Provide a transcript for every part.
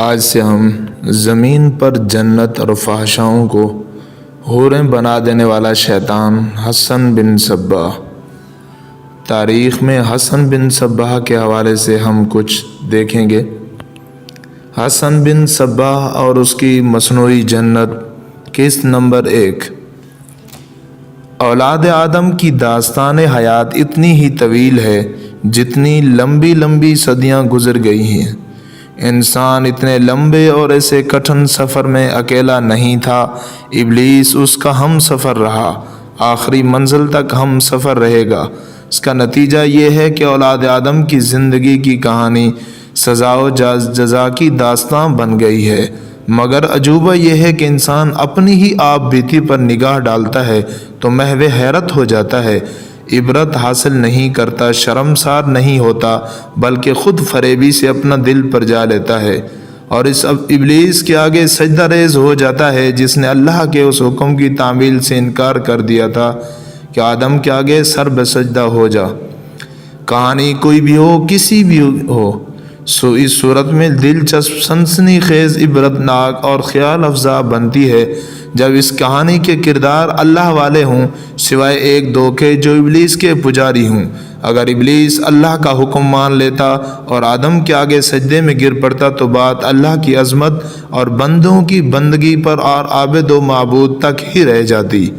آج سے ہم زمین پر جنت اور فحشاؤں کو حوریں بنا دینے والا شیطان حسن بن صباح، تاریخ میں حسن بن صباح کے حوالے سے ہم کچھ دیکھیں گے۔ حسن بن صباح اور اس کی مصنوعی جنت۔ قسط نمبر 1۔ اولاد آدم کی داستان حیات اتنی ہی طویل ہے جتنی لمبی لمبی صدیاں گزر گئی ہیں۔ انسان اتنے لمبے اور ایسے کٹھن سفر میں اکیلا نہیں تھا، ابلیس اس کا ہم سفر رہا، آخری منزل تک ہم سفر رہے گا۔ اس کا نتیجہ یہ ہے کہ اولاد آدم کی زندگی کی کہانی سزا و جزا کی داستاں بن گئی ہے، مگر عجوبہ یہ ہے کہ انسان اپنی ہی آپ بیتی پر نگاہ ڈالتا ہے تو محو حیرت ہو جاتا ہے، عبرت حاصل نہیں کرتا، شرمسار نہیں ہوتا، بلکہ خود فریبی سے اپنا دل پر جا لیتا ہے اور اس ابلیس کے آگے سجدہ ریز ہو جاتا ہے جس نے اللہ کے اس حکم کی تعمیل سے انکار کر دیا تھا کہ آدم کے آگے سر بسجدہ ہو جا۔ کہانی کوئی بھی ہو، کسی بھی ہو، اس صورت میں دلچسپ، سنسنی خیز، عبرتناک اور خیال افزا بنتی ہے جب اس کہانی کے کردار اللہ والے ہوں، سوائے ایک دو کے جو ابلیس کے پجاری ہوں۔ اگر ابلیس اللہ کا حکم مان لیتا اور آدم کے آگے سجدے میں گر پڑتا تو بات اللہ کی عظمت اور بندوں کی بندگی پر اور عابد و معبود تک ہی رہ جاتی۔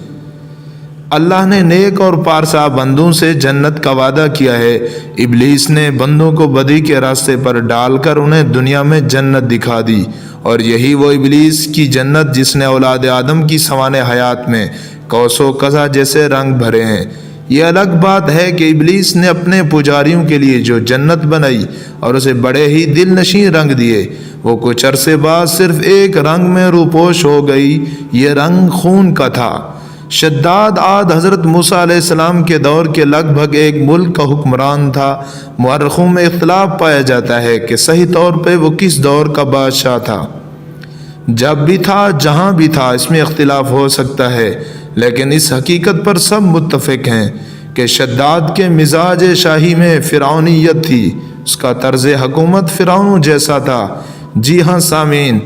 اللہ نے نیک اور پارسا بندوں سے جنت کا وعدہ کیا ہے، ابلیس نے بندوں کو بدی کے راستے پر ڈال کر انہیں دنیا میں جنت دکھا دی، اور یہی وہ ابلیس کی جنت جس نے اولاد آدم کی سوانح حیات میں کوس و قزح جیسے رنگ بھرے ہیں۔ یہ الگ بات ہے کہ ابلیس نے اپنے پجاریوں کے لیے جو جنت بنائی اور اسے بڑے ہی دل نشین رنگ دیے، وہ کچھ عرصے بعد صرف ایک رنگ میں روپوش ہو گئی، یہ رنگ خون کا تھا۔ شداد عاد حضرت موسیٰ علیہ السلام کے دور کے لگ بھگ ایک ملک کا حکمران تھا۔ مورخوں میں اختلاف پایا جاتا ہے کہ صحیح طور پہ وہ کس دور کا بادشاہ تھا۔ جب بھی تھا، جہاں بھی تھا، اس میں اختلاف ہو سکتا ہے، لیکن اس حقیقت پر سب متفق ہیں کہ شداد کے مزاج شاہی میں فرعونیت تھی، اس کا طرز حکومت فرعونوں جیسا تھا۔ جی ہاں سامعین،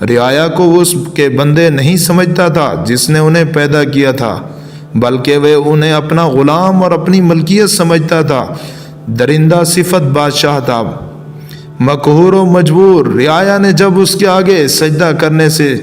رعایا کو وہ اس کے بندے نہیں سمجھتا تھا جس نے انہیں پیدا کیا تھا، بلکہ وہ انہیں اپنا غلام اور اپنی ملکیت سمجھتا تھا۔ درندہ صفت بادشاہ تھا، مقہور و مجبور۔ رعایا نے جب اس کے آگے سجدہ کرنے سے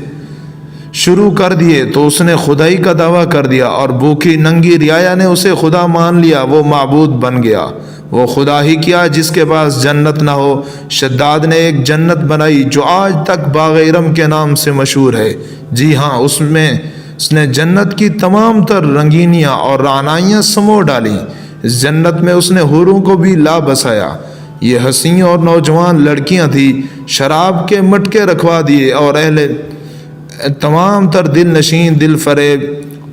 شروع کر دیے تو اس نے خدائی کا دعویٰ کر دیا، اور بھوکی ننگی رعایا نے اسے خدا مان لیا، وہ معبود بن گیا۔ وہ خدا ہی کیا جس کے پاس جنت نہ ہو۔ شداد نے ایک جنت بنائی جو آج تک باغ ارم کے نام سے مشہور ہے۔ جی ہاں، اس نے جنت کی تمام تر رنگینیاں اور رعنائیاں سمو ڈالی۔ اس جنت میں اس نے حوروں کو بھی لا بسایا۔ یہ حسین اور نوجوان لڑکیاں تھیں، شراب کے مٹکے رکھوا دیے اور تمام تر دل نشین، دل فریب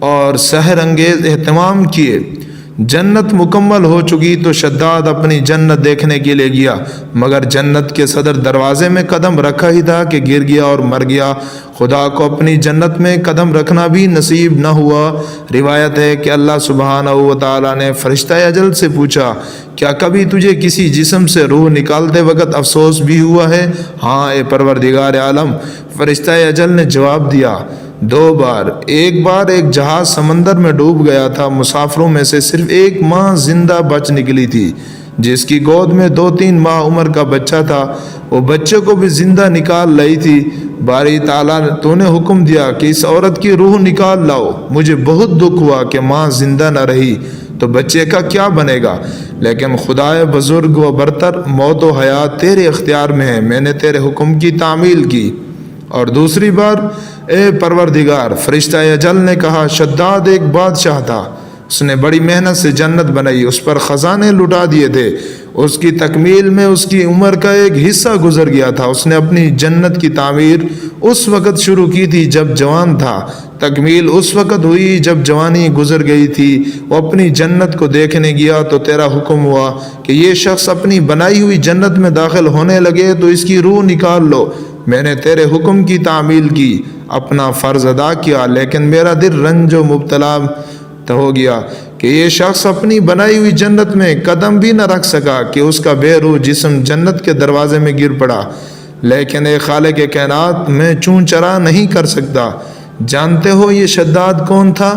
اور سحر انگیز اہتمام کیے۔ جنت مکمل ہو چکی تو شداد اپنی جنت دیکھنے کے لیے گیا، مگر جنت کے صدر دروازے میں قدم رکھا ہی تھا کہ گر گیا اور مر گیا۔ خدا کو اپنی جنت میں قدم رکھنا بھی نصیب نہ ہوا۔ روایت ہے کہ اللہ سبحانہ و تعالیٰ نے فرشتہ اجل سے پوچھا، کیا کبھی تجھے کسی جسم سے روح نکالتے وقت افسوس بھی ہوا ہے؟ ہاں اے پروردگار عالم، فرشتہ اجل نے جواب دیا، 2 بار۔ ایک بار ایک جہاز سمندر میں ڈوب گیا تھا، مسافروں میں سے صرف ایک ماں زندہ بچ نکلی تھی جس کی گود میں 2-3 ماہ عمر کا بچہ تھا، وہ بچے کو بھی زندہ نکال لائی تھی۔ باری تعالیٰ تو نے حکم دیا کہ اس عورت کی روح نکال لاؤ۔ مجھے بہت دکھ ہوا کہ ماں زندہ نہ رہی تو بچے کا کیا بنے گا، لیکن خدائے بزرگ و برتر، موت و حیات تیرے اختیار میں ہے، میں نے تیرے حکم کی تعمیل کی۔ اور دوسری بار، اے پروردگار، فرشتہ اجل نے کہا، شداد ایک بادشاہ تھا، اس نے بڑی محنت سے جنت بنائی، اس پر خزانے لٹا دیے تھے، اس کی تکمیل میں اس کی عمر کا ایک حصہ گزر گیا تھا۔ اس نے اپنی جنت کی تعمیر اس وقت شروع کی تھی جب جوان تھا، تکمیل اس وقت ہوئی جب جوانی گزر گئی تھی۔ وہ اپنی جنت کو دیکھنے گیا تو تیرا حکم ہوا کہ یہ شخص اپنی بنائی ہوئی جنت میں داخل ہونے لگے تو اس کی روح نکال لو۔ میں نے تیرے حکم کی تعمیل کی، اپنا فرض ادا کیا، لیکن میرا دل رنج و مبتلا ہو گیا کہ یہ شخص اپنی بنائی ہوئی جنت میں قدم بھی نہ رکھ سکا کہ اس کا بے روح جسم جنت کے دروازے میں گر پڑا۔ لیکن ایک خالق کائنات میں چون چرا نہیں کر سکتا۔ جانتے ہو یہ شداد کون تھا؟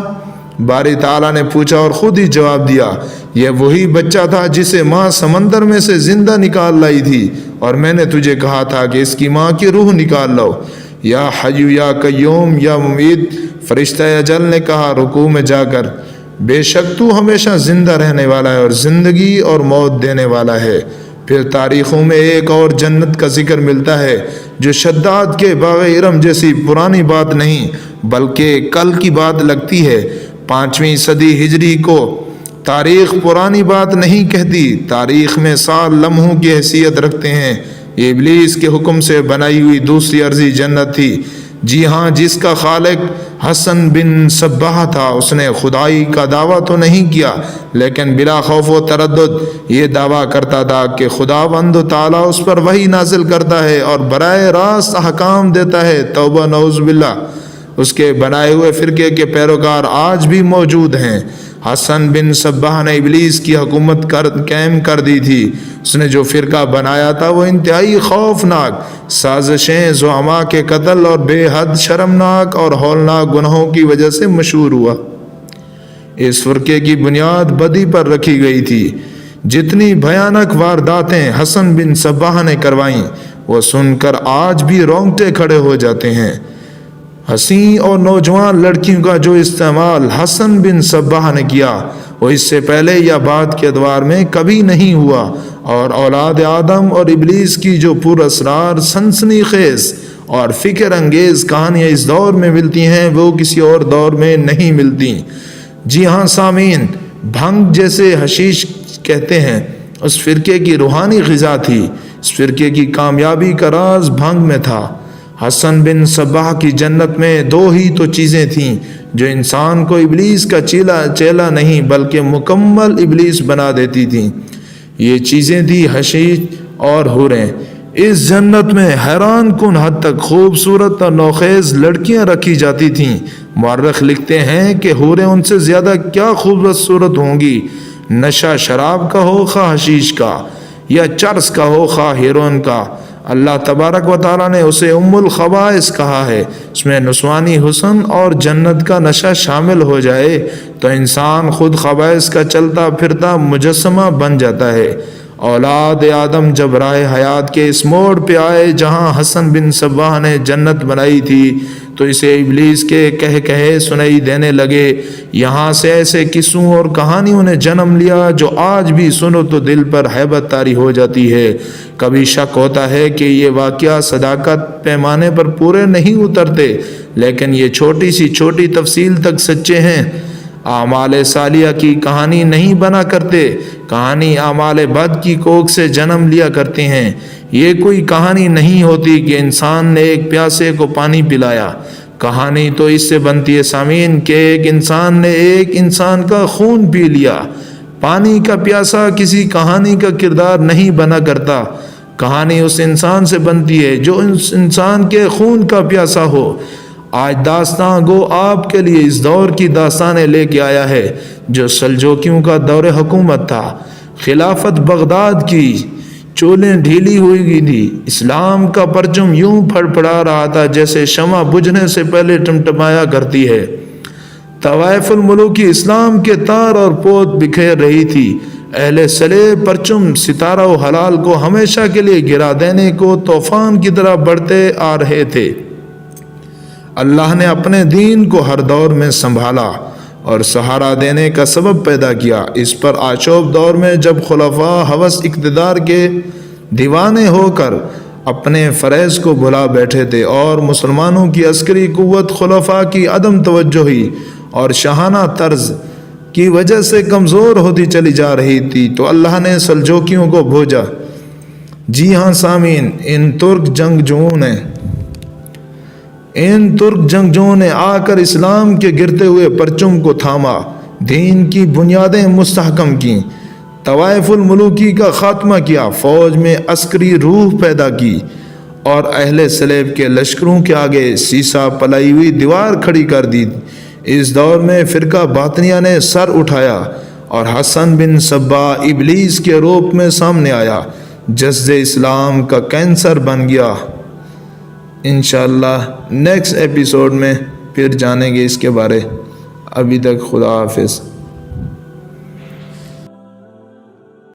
باری تعالیٰ نے پوچھا اور خود ہی جواب دیا، یہ وہی بچہ تھا جسے ماں سمندر میں سے زندہ نکال لائی تھی، اور میں نے تجھے کہا تھا کہ اس کی ماں کی روح نکال لاؤ۔ یا حیو یا قیوم یا ممیت، فرشتہ اجل نے کہا رکوع میں جا کر، بے شک تو ہمیشہ زندہ رہنے والا ہے اور زندگی اور موت دینے والا ہے۔ پھر تاریخوں میں ایک اور جنت کا ذکر ملتا ہے جو شداد کے باغ ارم جیسی پرانی بات نہیں بلکہ کل کی بات لگتی ہے۔ 5ویں صدی ہجری کو تاریخ پرانی بات نہیں کہتی، تاریخ میں سال لمحوں کی حیثیت رکھتے ہیں۔ یہ ابلیس کے حکم سے بنائی ہوئی دوسری عرضی جنت تھی۔ جی ہاں، جس کا خالق حسن بن صباح تھا، اس نے خدائی کا دعویٰ تو نہیں کیا، لیکن بلا خوف و تردد یہ دعویٰ کرتا تھا کہ خداوند تعالیٰ اس پر وحی نازل کرتا ہے اور براہ راست احکام دیتا ہے۔ توبہ نعوذ باللہ۔ اس کے بنائے ہوئے فرقے کے پیروکار آج بھی موجود ہیں۔ حسن بن صباح نے ابلیس کی حکومت قائم کر دی تھی۔ اس نے جو فرقہ بنایا تھا وہ انتہائی خوفناک سازشیں، زعماء کے قتل اور بے حد شرمناک اور ہولناک گناہوں کی وجہ سے مشہور ہوا۔ اس فرقے کی بنیاد بدی پر رکھی گئی تھی۔ جتنی بھیانک وارداتیں حسن بن صباح نے کروائیں وہ سن کر آج بھی رونگٹے کھڑے ہو جاتے ہیں۔ حسین اور نوجوان لڑکیوں کا جو استعمال حسن بن صباح نے کیا وہ اس سے پہلے یا بعد کے ادوار میں کبھی نہیں ہوا، اور اولاد آدم اور ابلیس کی جو پر اسرار، سنسنی خیز اور فکر انگیز کہانیاں اس دور میں ملتی ہیں وہ کسی اور دور میں نہیں ملتی۔ جی ہاں سامعین، بھنگ جیسے حشیش کہتے ہیں اس فرقے کی روحانی غذا تھی۔ اس فرقے کی کامیابی کا راز بھنگ میں تھا۔ حسن بن صباح کی جنت میں دو ہی تو چیزیں تھیں جو انسان کو ابلیس کا چیلا نہیں بلکہ مکمل ابلیس بنا دیتی تھیں۔ یہ چیزیں تھیں حشیش اور حوریں۔ اس جنت میں حیران کن حد تک خوبصورت اور نوخیز لڑکیاں رکھی جاتی تھیں۔ مورخ لکھتے ہیں کہ حوریں ان سے زیادہ کیا خوبصورت ہوں گی، نشہ شراب کا ہو خواہ حشیش کا، یا چرس کا ہو خواہ ہیروئن کا۔ اللہ تبارک و تعالیٰ نے اسے ام الخبائث کہا ہے۔ اس میں نسوانی حسن اور جنت کا نشہ شامل ہو جائے تو انسان خود خبائث کا چلتا پھرتا مجسمہ بن جاتا ہے۔ اولاد آدم جب راہ حیات کے اس موڑ پہ آئے جہاں حسن بن صباح نے جنت بنائی تھی تو اسے ابلیس کے کہے سنائی دینے لگے۔ یہاں سے ایسے قصوں اور کہانیوں نے جنم لیا جو آج بھی سنو تو دل پر ہیبت طاری ہو جاتی ہے۔ کبھی شک ہوتا ہے کہ یہ واقعہ صداقت پیمانے پر پورے نہیں اترتے، لیکن یہ چھوٹی سی چھوٹی تفصیل تک سچے ہیں۔ اعمال صالحہ کی کہانی نہیں بنا کرتے، کہانی اعمال بد کی کوکھ سے جنم لیا کرتے ہیں۔ یہ کوئی کہانی نہیں ہوتی کہ انسان نے ایک پیاسے کو پانی پلایا، کہانی تو اس سے بنتی ہے سامعین کہ ایک انسان نے ایک انسان کا خون پی لیا۔ پانی کا پیاسا کسی کہانی کا کردار نہیں بنا کرتا، کہانی اس انسان سے بنتی ہے جو اس انسان کے خون کا پیاسا ہو۔ آج داستان گو آپ کے لیے اس دور کی داستانیں لے کے آیا ہے جو سلجوکیوں کا دور حکومت تھا۔ خلافت بغداد کی چولیں ڈھیلی ہوئی گئی تھی، اسلام کا پرچم یوں پھڑپڑا رہا تھا جیسے شمع بجھنے سے پہلے ٹمٹمایا کرتی ہے۔ طوائف الملوکی اسلام کے تار اور پوت بکھیر رہی تھی۔ اہل صلیب پرچم ستارہ و حلال کو ہمیشہ کے لیے گرا دینے کو طوفان کی طرح بڑھتے آ رہے تھے۔ اللہ نے اپنے دین کو ہر دور میں سنبھالا اور سہارا دینے کا سبب پیدا کیا۔ اس پر آشوب دور میں جب خلفاء ہوس اقتدار کے دیوانے ہو کر اپنے فریض کو بھلا بیٹھے تھے اور مسلمانوں کی عسکری قوت خلفاء کی عدم توجہی اور شاہانہ طرز کی وجہ سے کمزور ہوتی چلی جا رہی تھی تو اللہ نے سلجوکیوں کو بھیجا۔ جی ہاں سامعین، ان ترک جنگجوؤں نے آ کر اسلام کے گرتے ہوئے پرچم کو تھاما، دین کی بنیادیں مستحکم کیں، طوائف الملوکی کا خاتمہ کیا، فوج میں عسکری روح پیدا کی اور اہل صلیب کے لشکروں کے آگے سیسا پلائی ہوئی دیوار کھڑی کر دی۔ اس دور میں فرقہ باطنیہ نے سر اٹھایا اور حسن بن صباح ابلیس کے روپ میں سامنے آیا۔ جذب اسلام کا کینسر بن گیا۔ انشاءاللہ نیکسٹ ایپیسوڈ میں پھر جانیں گے اس کے بارے۔ ابھی تک خدا حافظ۔